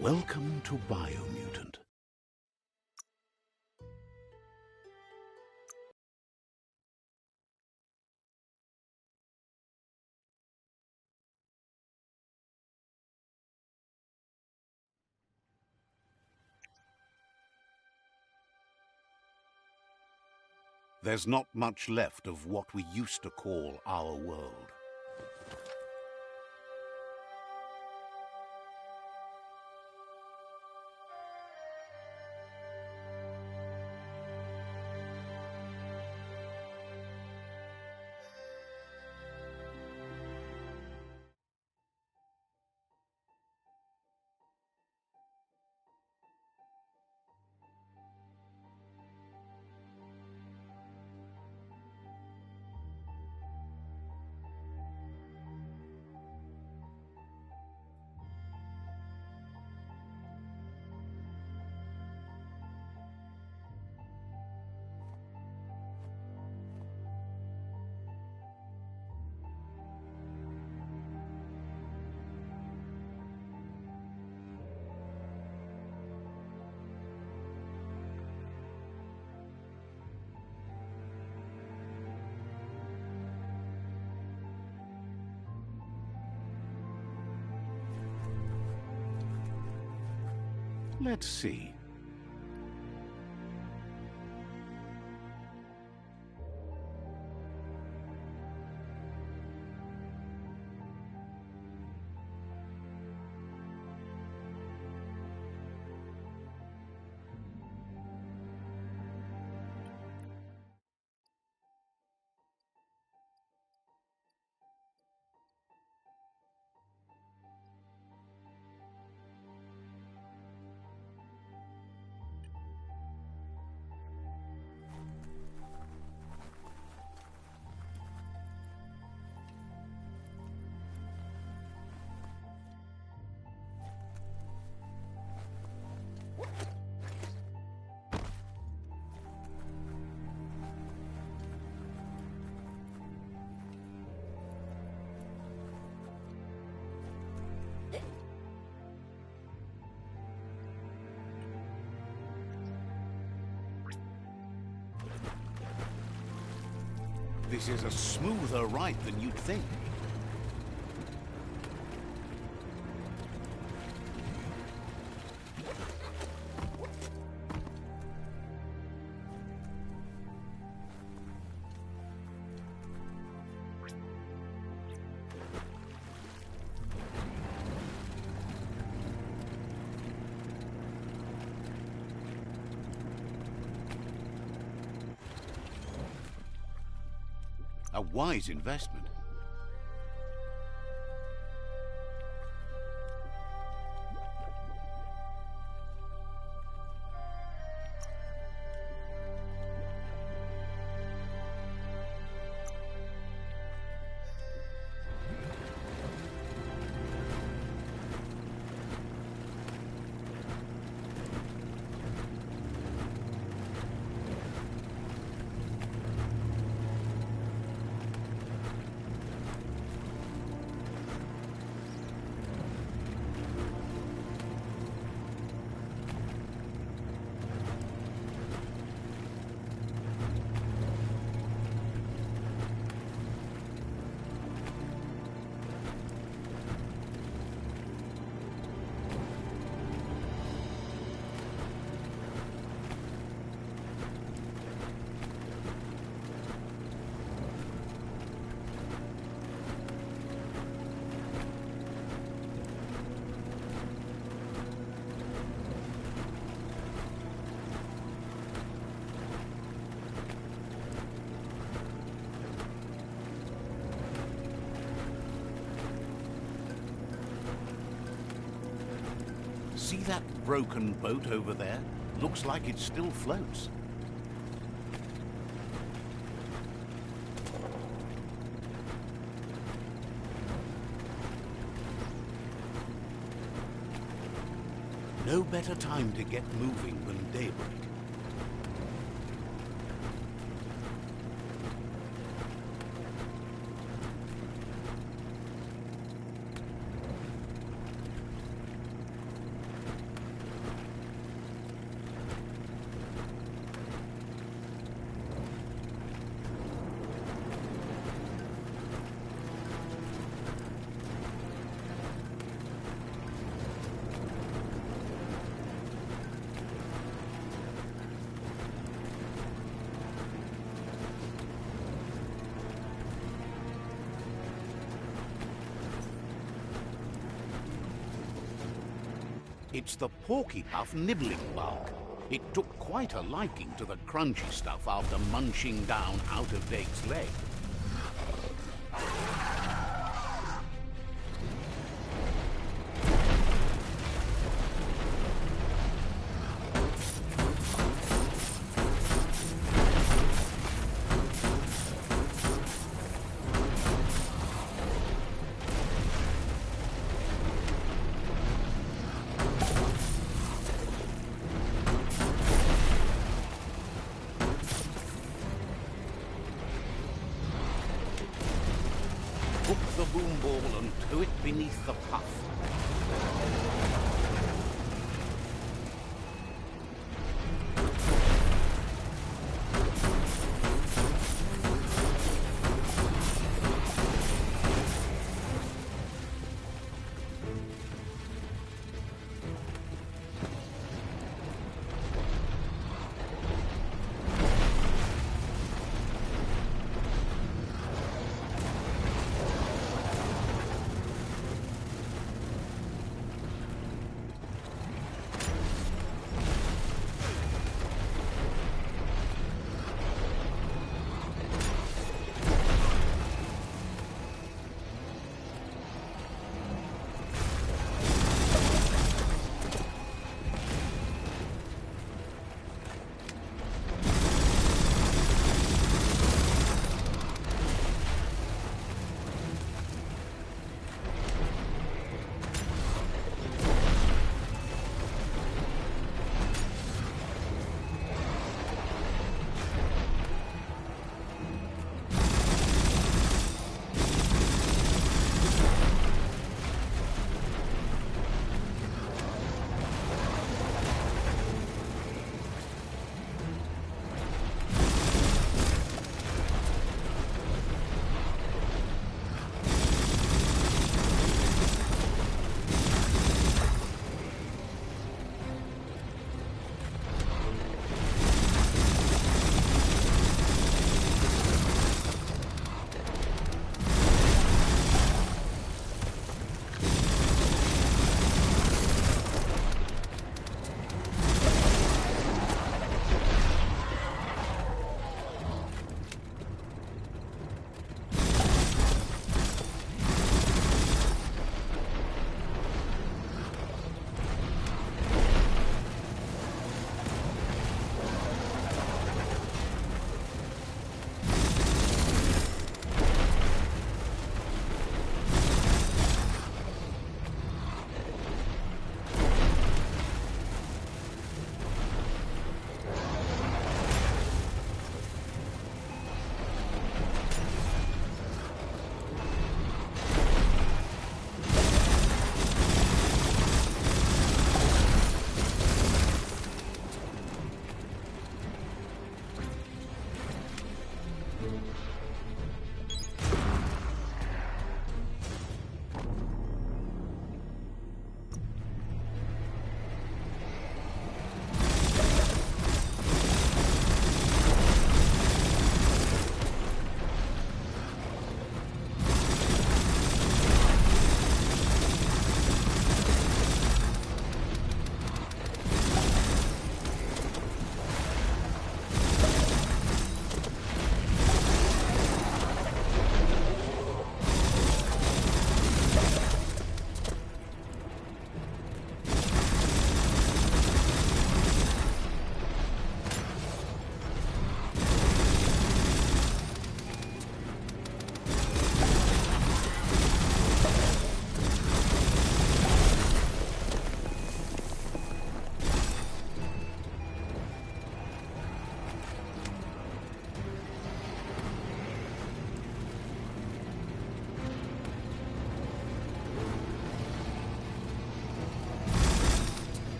Welcome to Mutant. There's not much left of what we used to call our world. Let's see. This is a smoother ride than you'd think. A wise investment. See that broken boat over there? Looks like it still floats. No better time to get moving than daybreak. It's the porky-puff nibbling bug. It took quite a liking to the crunchy stuff after munching down out-of-date's leg. Hook the boom ball and tow it beneath the puff.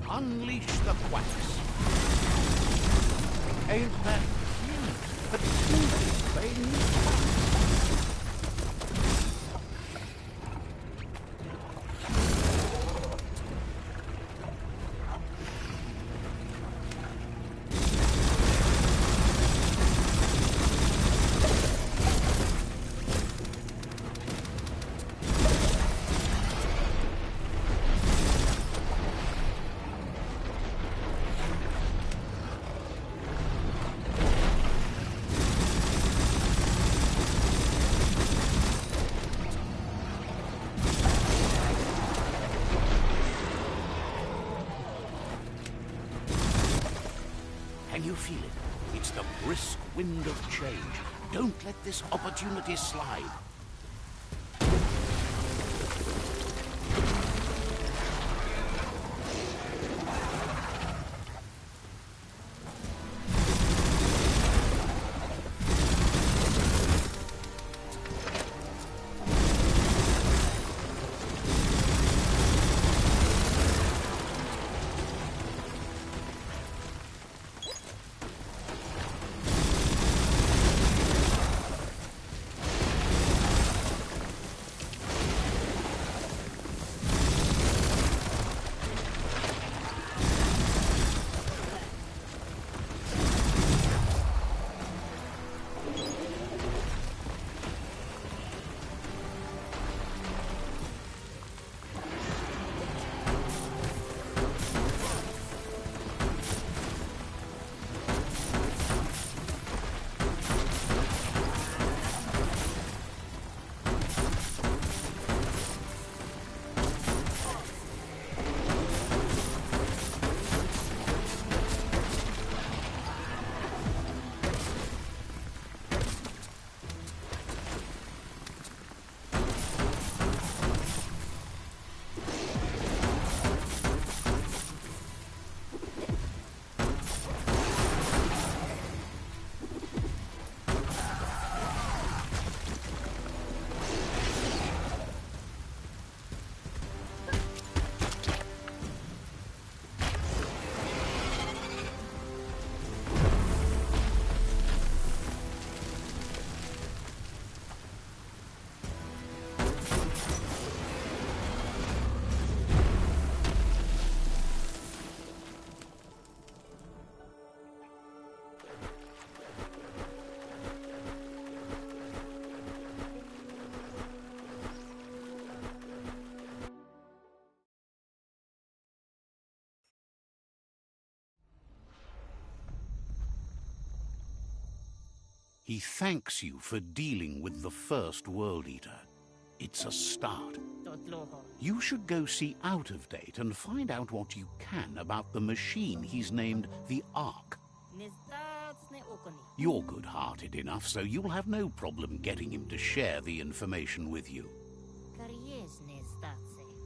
Unleash the quacks. Ain't that cute? The cutest thing. feel it? It's the brisk wind of change. Don't let this opportunity slide. He thanks you for dealing with the first World Eater. It's a start. You should go see Out of Date and find out what you can about the machine he's named the Ark. You're good-hearted enough, so you'll have no problem getting him to share the information with you.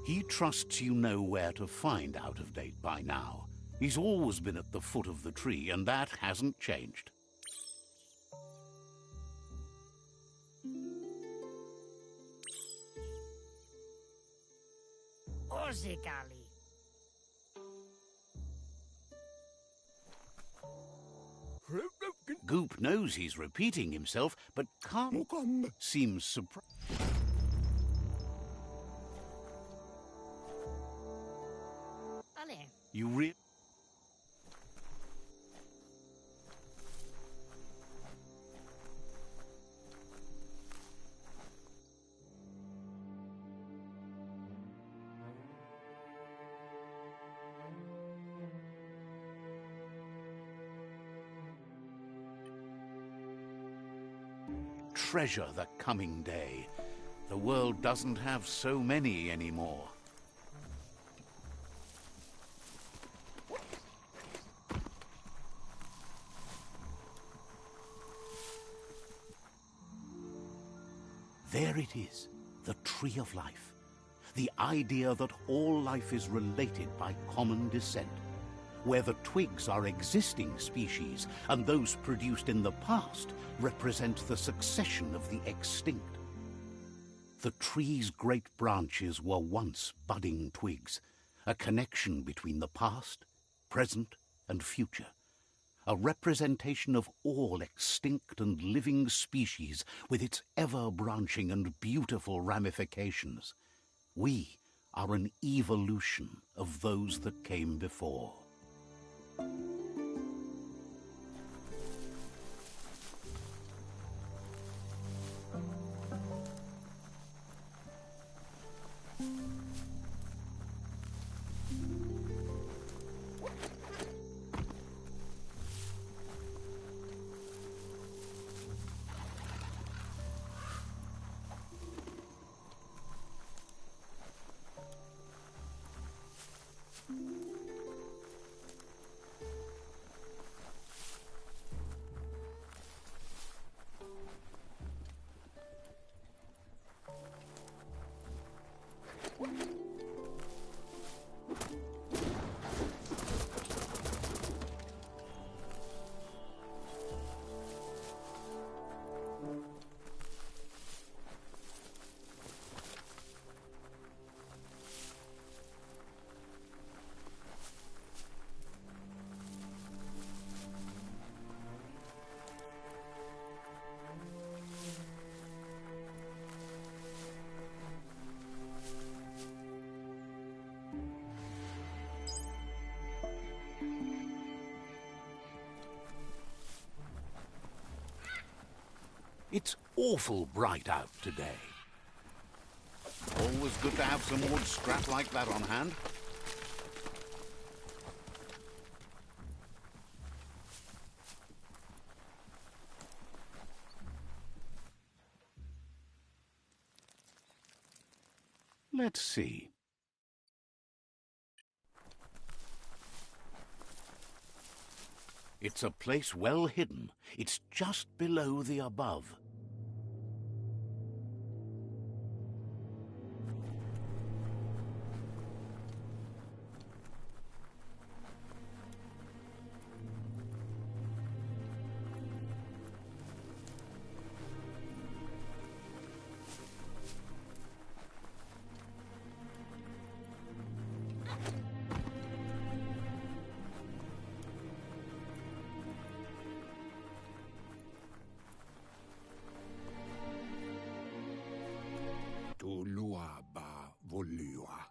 He trusts you know where to find Out of Date by now. He's always been at the foot of the tree, and that hasn't changed. Goop knows he's repeating himself, but can't seems surprised. You really... Treasure the coming day. The world doesn't have so many anymore. There it is, the Tree of Life. The idea that all life is related by common descent, where the twigs are existing species and those produced in the past represent the succession of the extinct. The tree's great branches were once budding twigs, a connection between the past, present, and future, a representation of all extinct and living species with its ever-branching and beautiful ramifications. We are an evolution of those that came before. It's awful bright out today. Always good to have some wood scrap like that on hand. Let's see. It's a place well hidden. It's just below the above.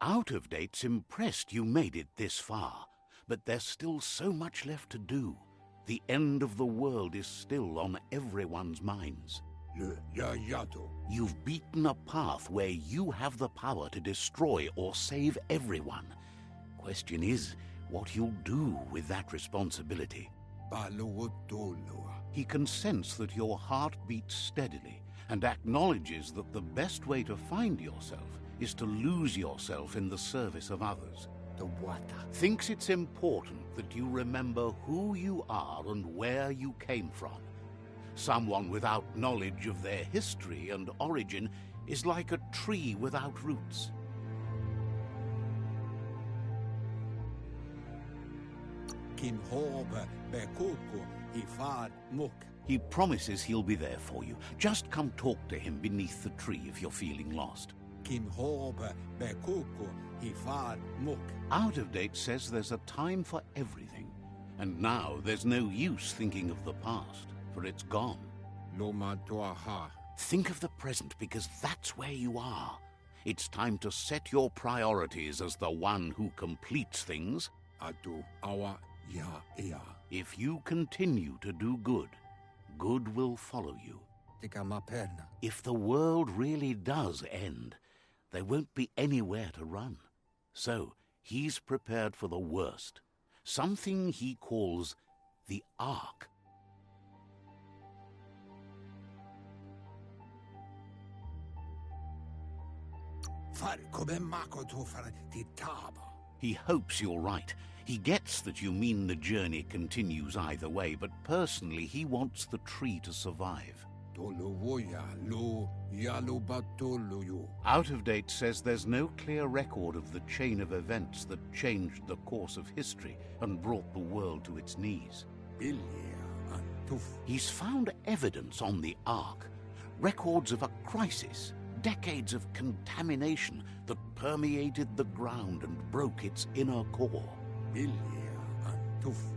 Out of Date's impressed you made it this far, but there's still so much left to do. The end of the world is still on everyone's minds. You've beaten a path where you have the power to destroy or save everyone. Question is, what you'll do with that responsibility. He can sense that your heart beats steadily and acknowledges that the best way to find yourself is to lose yourself in the service of others. Thinks it's important that you remember who you are and where you came from. Someone without knowledge of their history and origin is like a tree without roots. He promises he'll be there for you. Just come talk to him beneath the tree if you're feeling lost. Out of Date says there's a time for everything, and now there's no use thinking of the past, for it's gone. Think of the present, because that's where you are. It's time to set your priorities as the one who completes things. If you continue to do good, good will follow you. If the world really does end, there won't be anywhere to run. So he's prepared for the worst, something he calls the Ark. He hopes you're right. He gets that you mean the journey continues either way, but personally he wants the tree to survive. Out of Date says there's no clear record of the chain of events that changed the course of history and brought the world to its knees. He's found evidence on the Ark, records of a crisis, decades of contamination that permeated the ground and broke its inner core.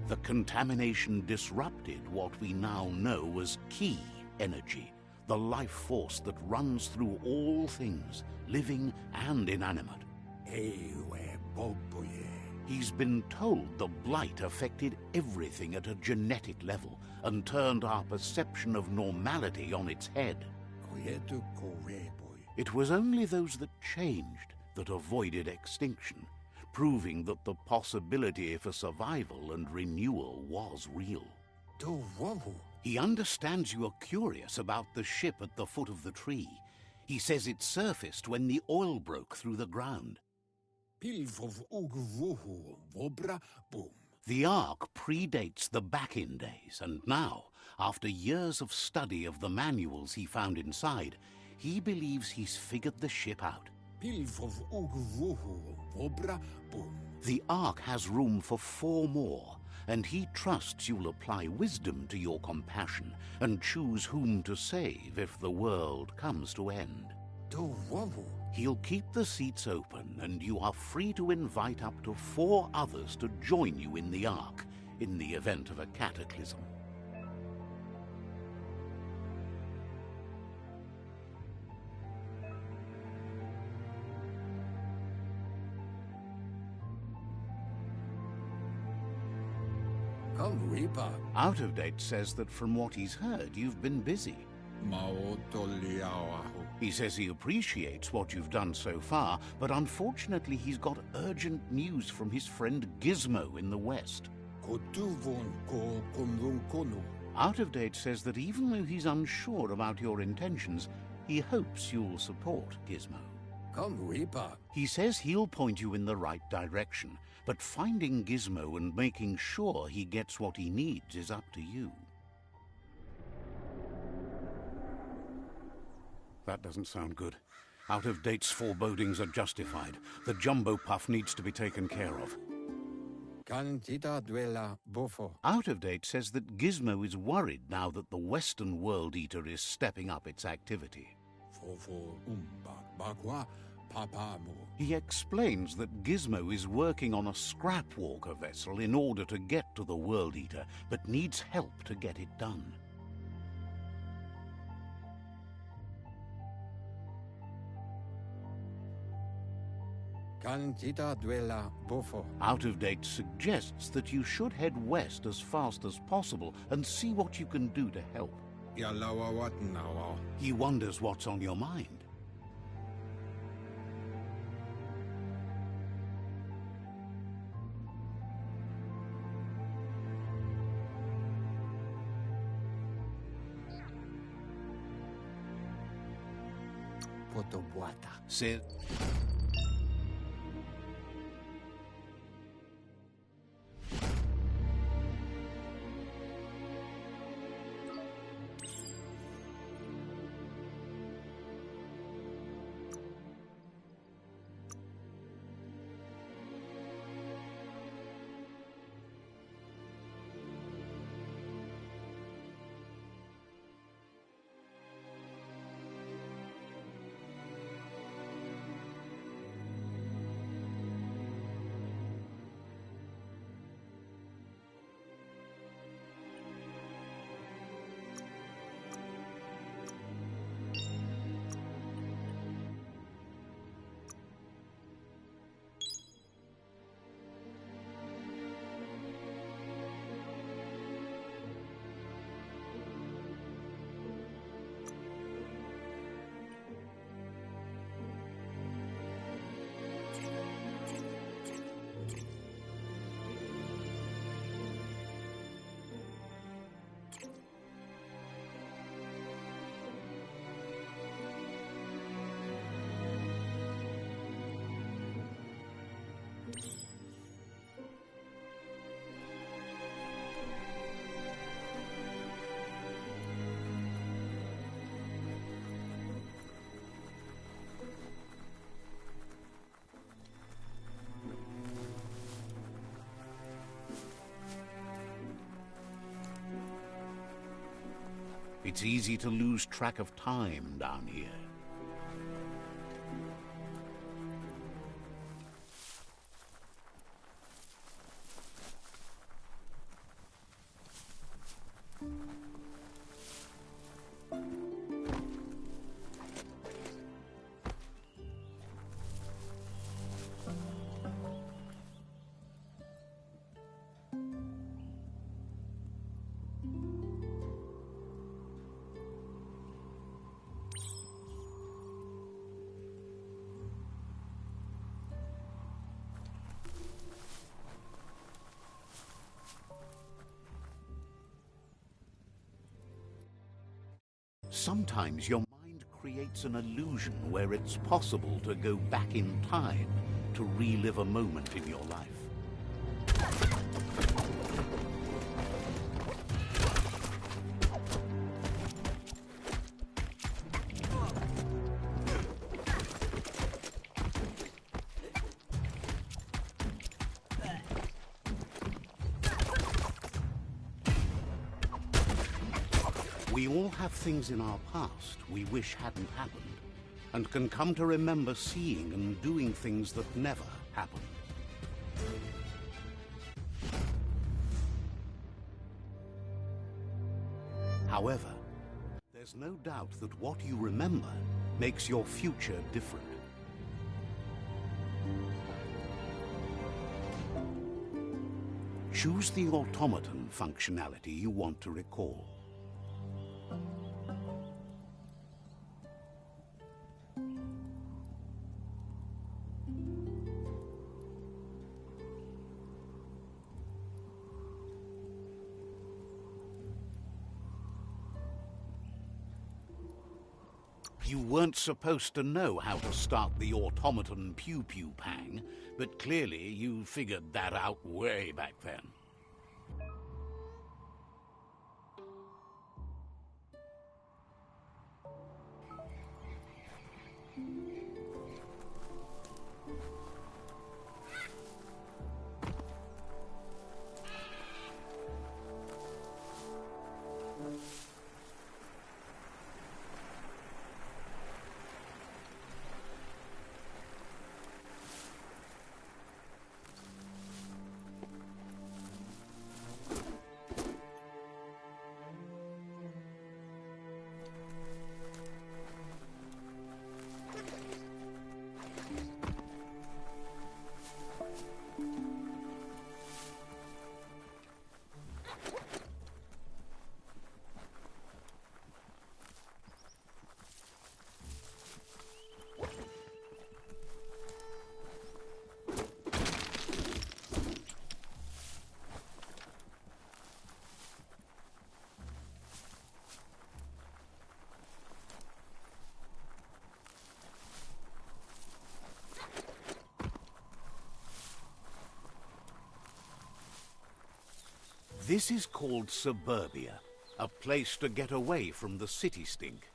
The contamination disrupted what we now know as Ki energy, the life force that runs through all things, living and inanimate. He's been told the blight affected everything at a genetic level and turned our perception of normality on its head. It was only those that changed that avoided extinction, proving that the possibility for survival and renewal was real. He understands you are curious about the ship at the foot of the tree. He says it surfaced when the oil broke through the ground. The Ark predates the back-in days, and now, after years of study of the manuals he found inside, he believes he's figured the ship out. The Ark has room for 4 more, and he trusts you'll apply wisdom to your compassion and choose whom to save if the world comes to end. He'll keep the seats open, and you are free to invite up to 4 others to join you in the Ark in the event of a cataclysm. Out of Date says that from what he's heard, you've been busy. He says he appreciates what you've done so far, but unfortunately he's got urgent news from his friend Gizmo in the West. Out of Date says that even though he's unsure about your intentions, he hopes you'll support Gizmo. He says he'll point you in the right direction, but finding Gizmo and making sure he gets what he needs is up to you. That doesn't sound good. Out of Date's forebodings are justified. The Jumbo Puff needs to be taken care of. Out of Date says that Gizmo is worried now that the Western World Eater is stepping up its activity. He explains that Gizmo is working on a scrap walker vessel in order to get to the World Eater, but needs help to get it done. Out of Date suggests that you should head west as fast as possible and see what you can do to help. He wonders what's on your mind. Says... It's easy to lose track of time down here. Sometimes your mind creates an illusion where it's possible to go back in time to relive a moment in your life. We all have things in our past we wish hadn't happened, and can come to remember seeing and doing things that never happened. However, there's no doubt that what you remember makes your future different. Choose the automaton functionality you want to recall. You weren't supposed to know how to start the automaton pew-pew pang, but clearly you figured that out way back then. This is called suburbia, a place to get away from the city stink.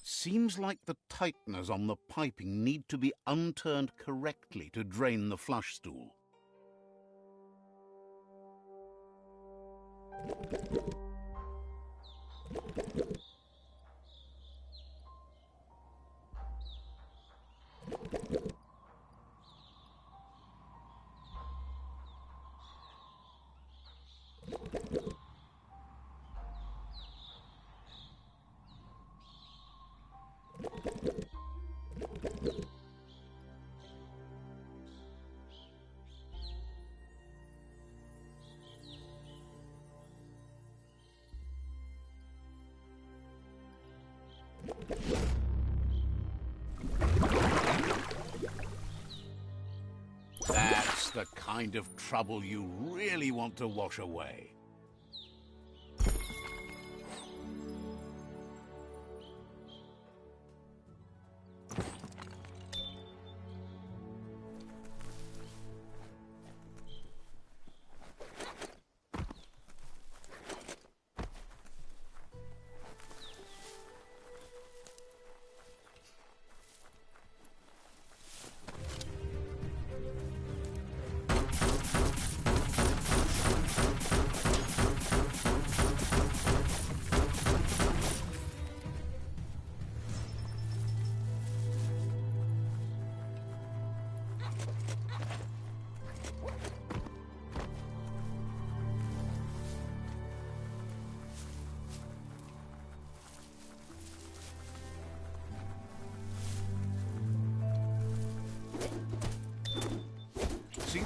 Seems like the tighteners on the piping need to be unturned correctly to drain the flush stool. That's the kind of trouble you really want to wash away.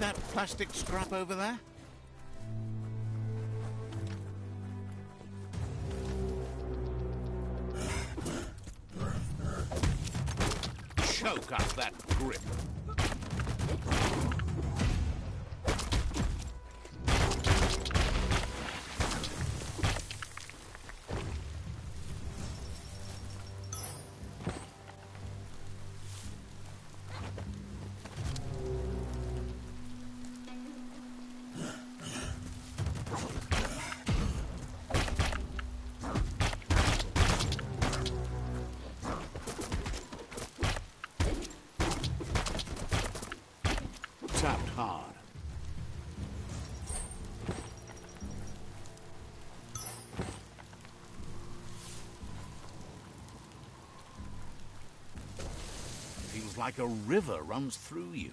that plastic scrap over there? Choke up that grip. Tapped hard. Feels like a river runs through you.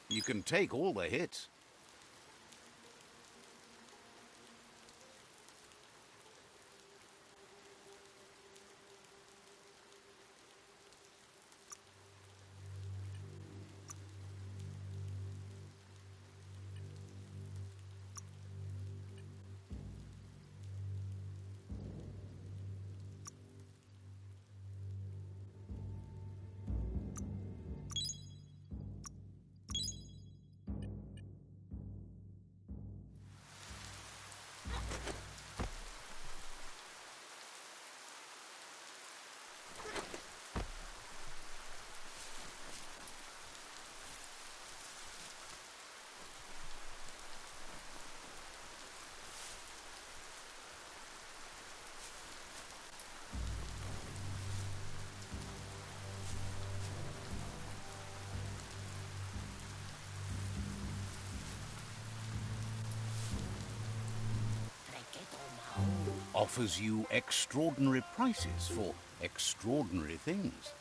You can take all the hits. Offers you extraordinary prices for extraordinary things.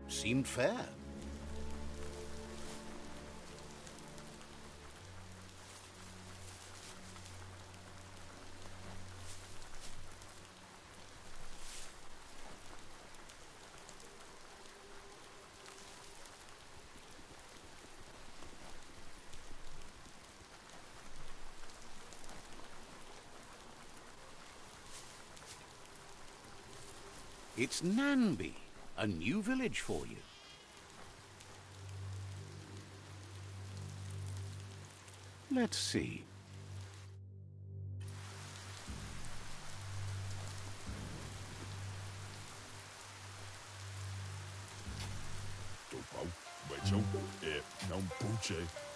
Seemed fair. It's Nanby, a new village for you. Let's see.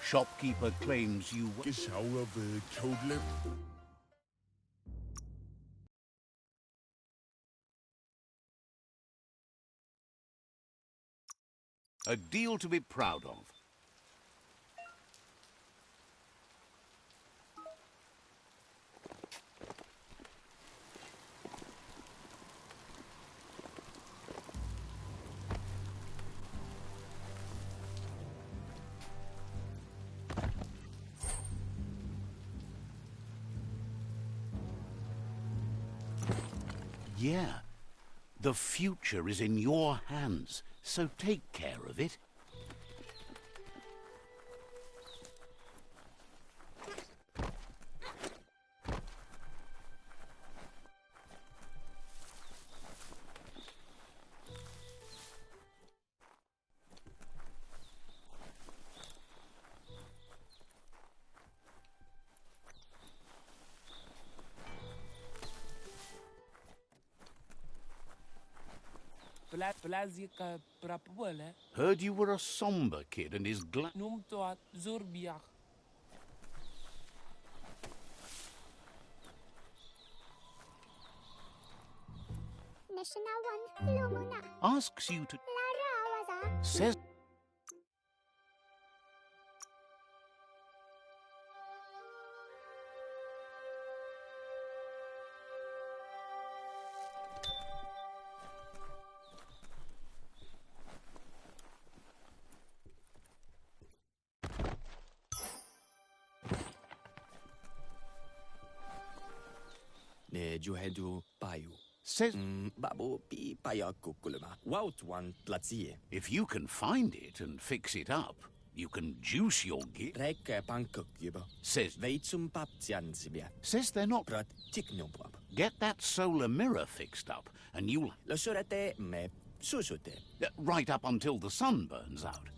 Shopkeeper claims you... A deal to be proud of. Yeah, the future is in your hands, so take care of it. Heard you were a somber kid and is glad... Asks you to... Says... Says... If you can find it and fix it up, you can juice your gift. Says... Says they're not... Get that solar mirror fixed up, and you'll... Right up until the sun burns out.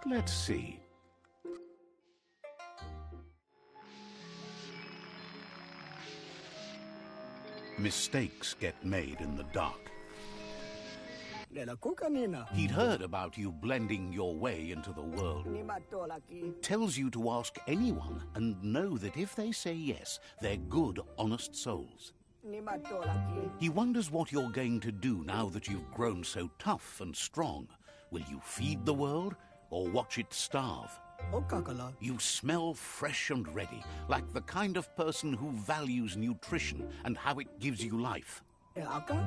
Let's see. Mistakes get made in the dark. He'd heard about you blending your way into the world. Tells you to ask anyone and know that if they say yes, they're good, honest souls. He wonders what you're going to do now that you've grown so tough and strong. Will you feed the world or watch it starve? You smell fresh and ready, like the kind of person who values nutrition and how it gives you life.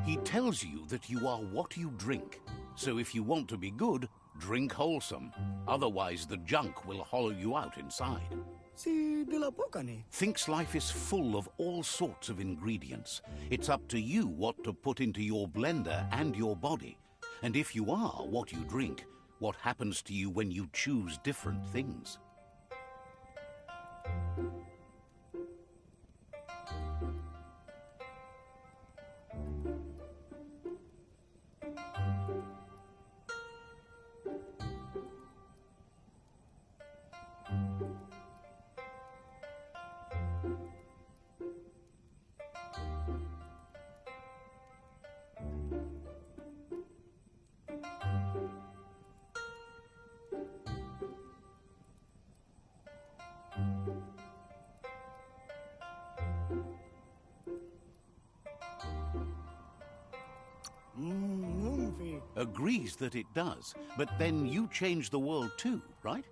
He tells you that you are what you drink. So if you want to be good, drink wholesome. Otherwise, the junk will hollow you out inside. Thinks life is full of all sorts of ingredients. It's up to you what to put into your blender and your body. And if you are what you drink, what happens to you when you choose different things? Agrees that it does, but then you change the world too, right?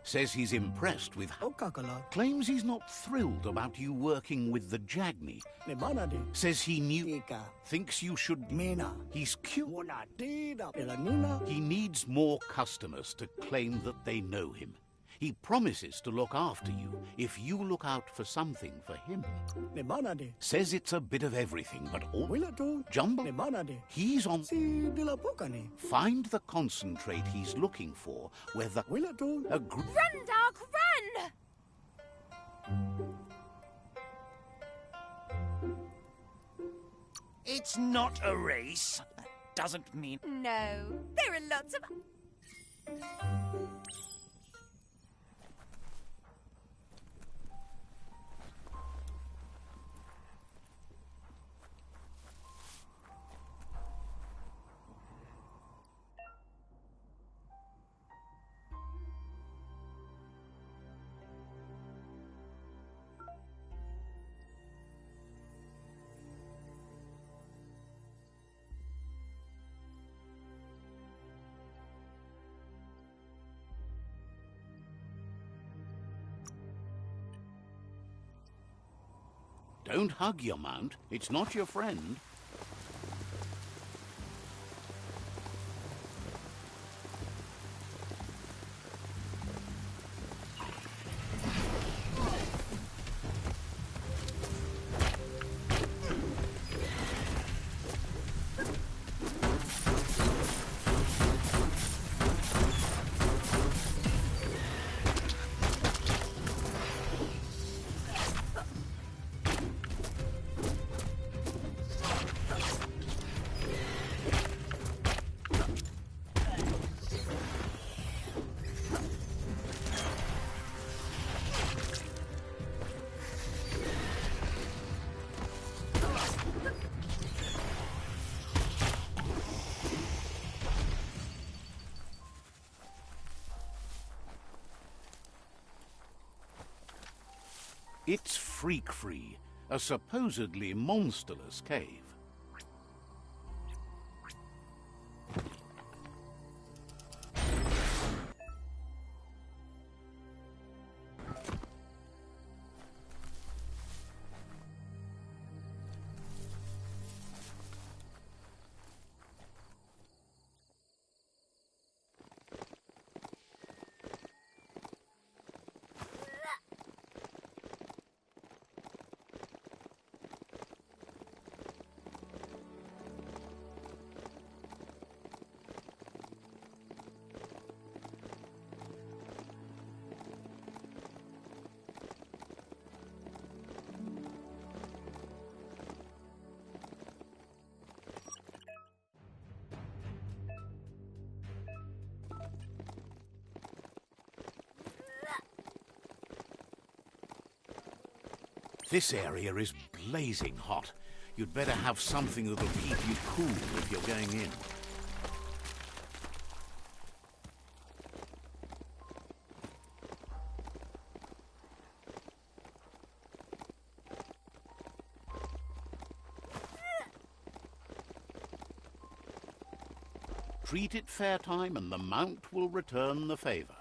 Says he's impressed with claims he's not thrilled about you working with the Jagni. Says he knew. Thinks you should. He's cute. He needs more customers to claim that they know him. He promises to look after you if you look out for something for him. Says it's a bit of everything, but all jumble. He's on. Find the concentrate he's looking for, where the Run, Dark, run! It's not a race. That doesn't mean... No, there are lots of... Don't hug your mount. It's not your friend. It's freak-free, a supposedly monsterless cave. This area is blazing hot. You'd better have something that'll keep you cool if you're going in. Treat it fair time and the mount will return the favor.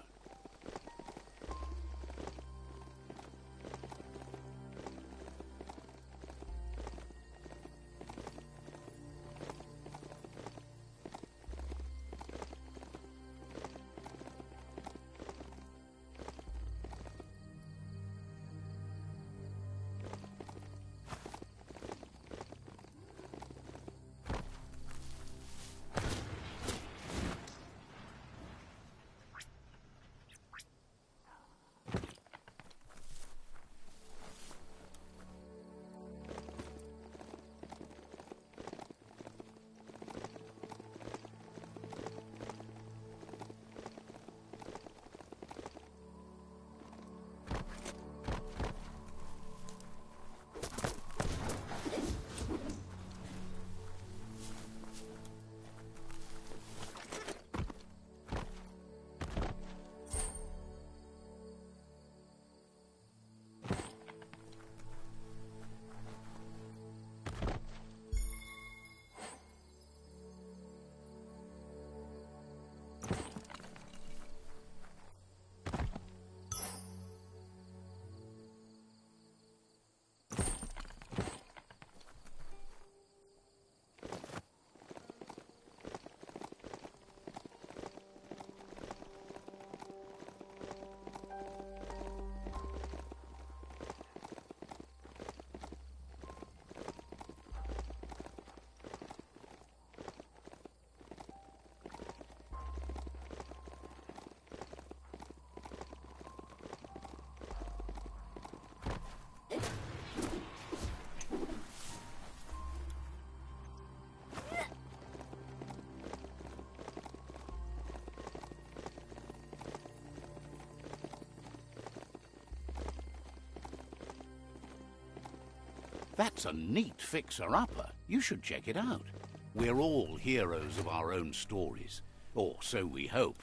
That's a neat fixer-upper. You should check it out. We're all heroes of our own stories. Or so we hope.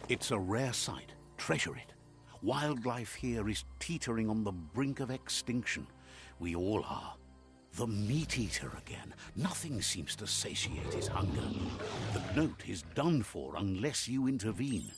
It's a rare sight. Treasure it. Wildlife here is teetering on the brink of extinction. We all are. The meat-eater again. Nothing seems to satiate his hunger. The note is done for unless you intervene.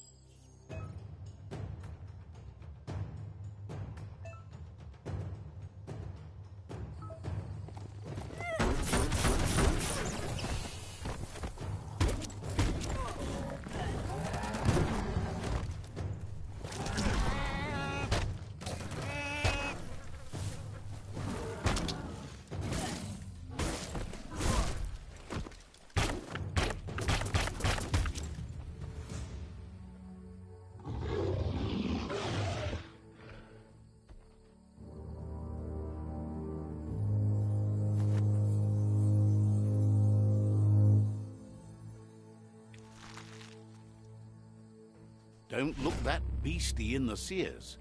Don't look that beastie in the sears.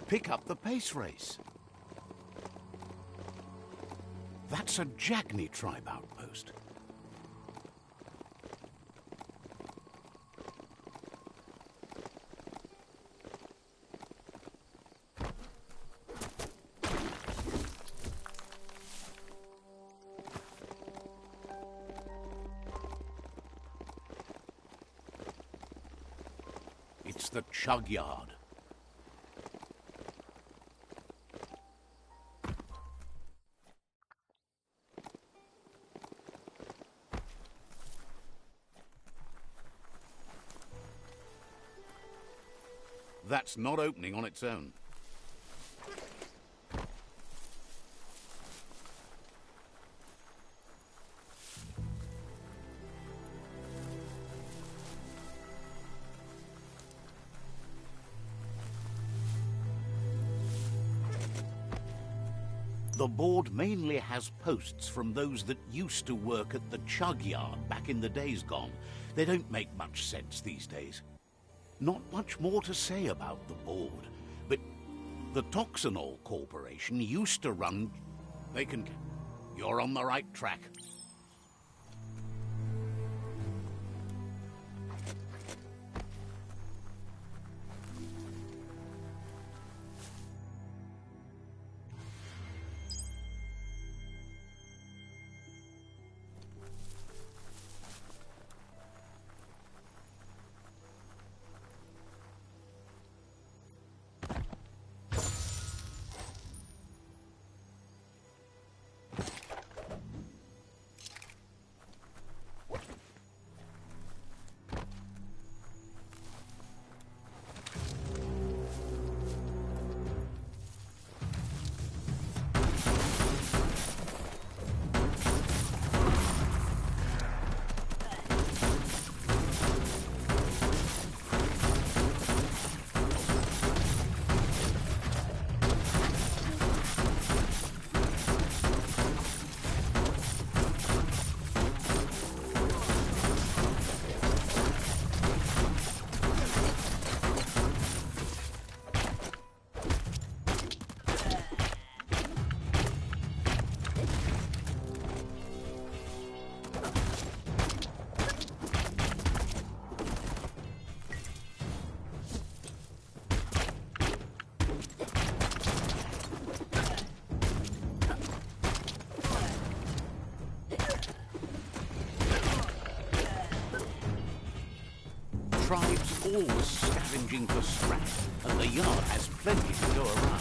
pick up the pace race. That's a Jagni tribe outpost. It's the chug yard. That's not opening on its own. The board mainly has posts from those that used to work at the chug yard back in the days gone. They don't make much sense these days. Not much more to say about the board, but the Toxanol Corporation used to run... You're on the right track. Tribes always scavenging for scrap, and the yard has plenty to go around.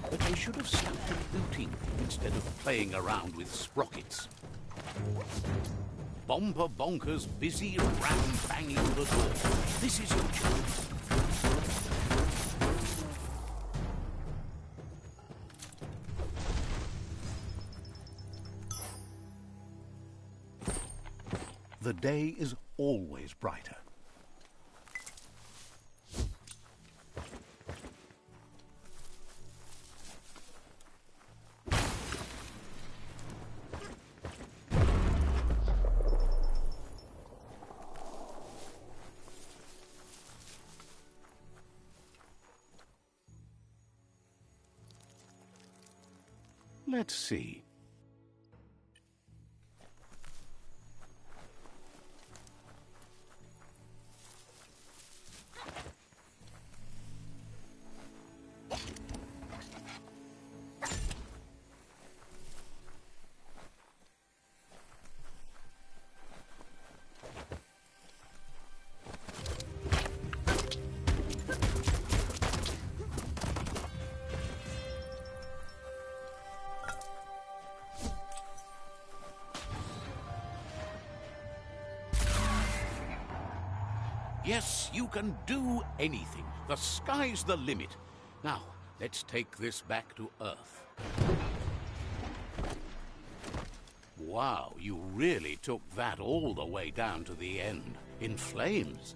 But they should have stuck to looting instead of playing around with sprockets. Bomber Bonkers busy ram-banging the door. This is your chance. The day is always brighter. Let's see. Yes, you can do anything. The sky's the limit. Now, let's take this back to Earth. Wow, you really took that all the way down to the end, in flames.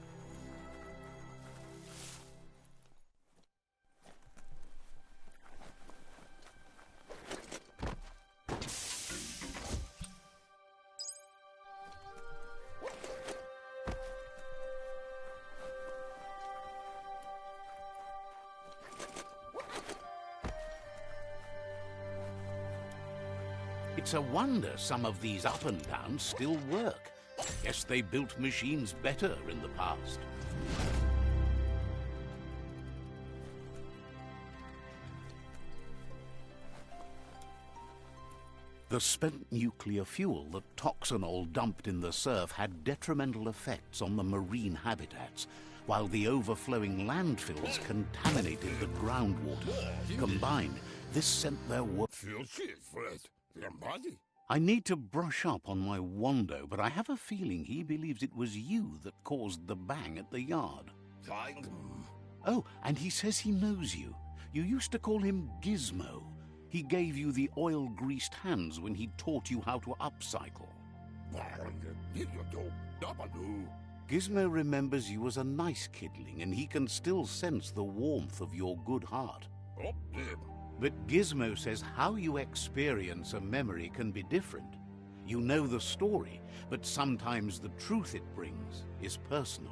It's a wonder some of these up and downs still work. Guess they built machines better in the past. The spent nuclear fuel that Toxanol dumped in the surf had detrimental effects on the marine habitats, while the overflowing landfills contaminated the groundwater. Combined, this sent their work. I need to brush up on my Wando, but I have a feeling he believes it was you that caused the bang at the yard. Oh, and he says he knows you. You used to call him Gizmo. He gave you the oil-greased hands when he taught you how to upcycle. Gizmo remembers you as a nice kidling, and he can still sense the warmth of your good heart. But Gizmo says how you experience a memory can be different. You know the story, but sometimes the truth it brings is personal.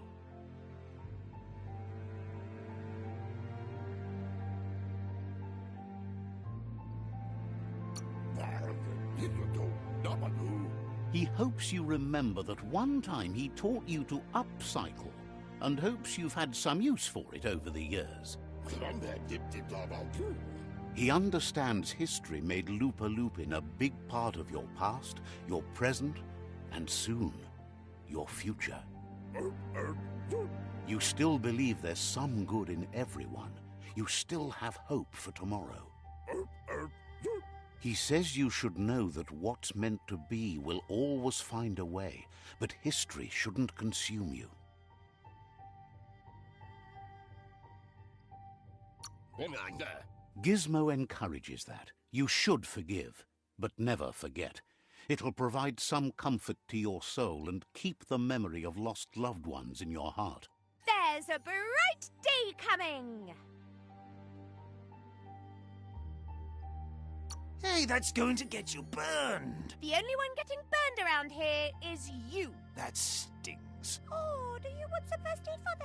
He hopes you remember that one time he taught you to upcycle, and hopes you've had some use for it over the years. He understands history made Loopa Loopin a big part of your past, your present, and soon, your future. You still believe there's some good in everyone. You still have hope for tomorrow. He says you should know that what's meant to be will always find a way, but history shouldn't consume you. Gizmo encourages that. You should forgive, but never forget. It'll provide some comfort to your soul and keep the memory of lost loved ones in your heart. There's a bright day coming! Hey, that's going to get you burned. The only one getting burned around here is you. That stings. Oh, do you want some first aid for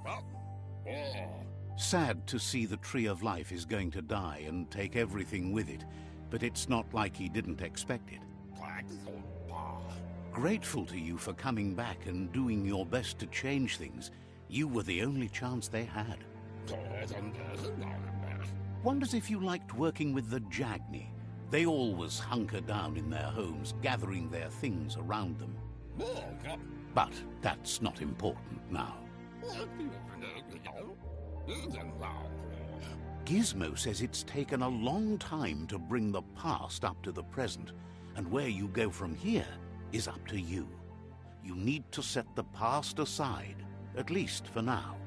that? Sad to see the Tree of Life is going to die and take everything with it, but it's not like he didn't expect it. Grateful to you for coming back and doing your best to change things. You were the only chance they had. Wonders if you liked working with the Jagni. They always hunker down in their homes, gathering their things around them. But that's not important now. Gizmo says it's taken a long time to bring the past up to the present, and where you go from here is up to you. You need to set the past aside, at least for now.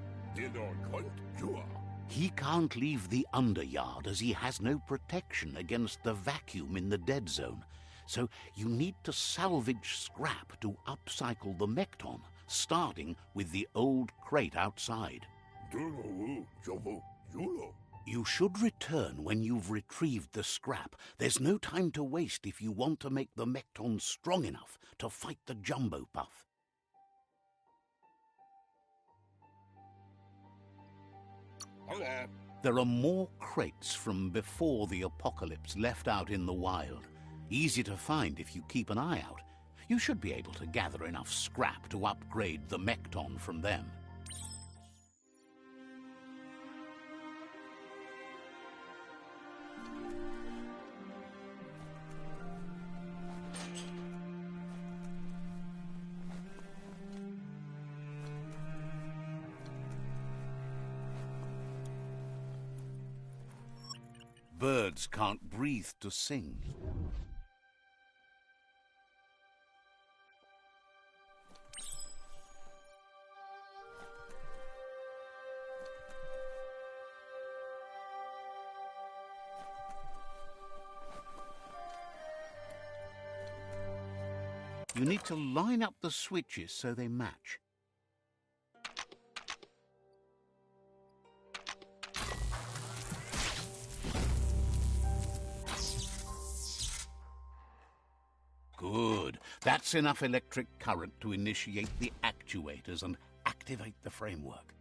He can't leave the underyard as he has no protection against the vacuum in the dead zone, so you need to salvage scrap to upcycle the Mekton, starting with the old crate outside. You should return when you've retrieved the scrap. There's no time to waste if you want to make the Mekton strong enough to fight the Jumbo Puff. There are more crates from before the apocalypse left out in the wild. Easy to find if you keep an eye out. You should be able to gather enough scrap to upgrade the Mekton from them. Birds can't breathe to sing. You need to line up the switches so they match. Good. That's enough electric current to initiate the actuators and activate the framework.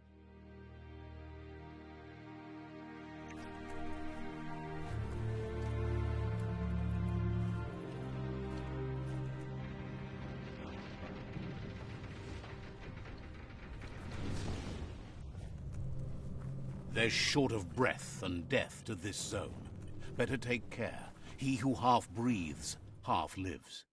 There's short of breath and death to this zone. Better take care. He who half breathes, half lives.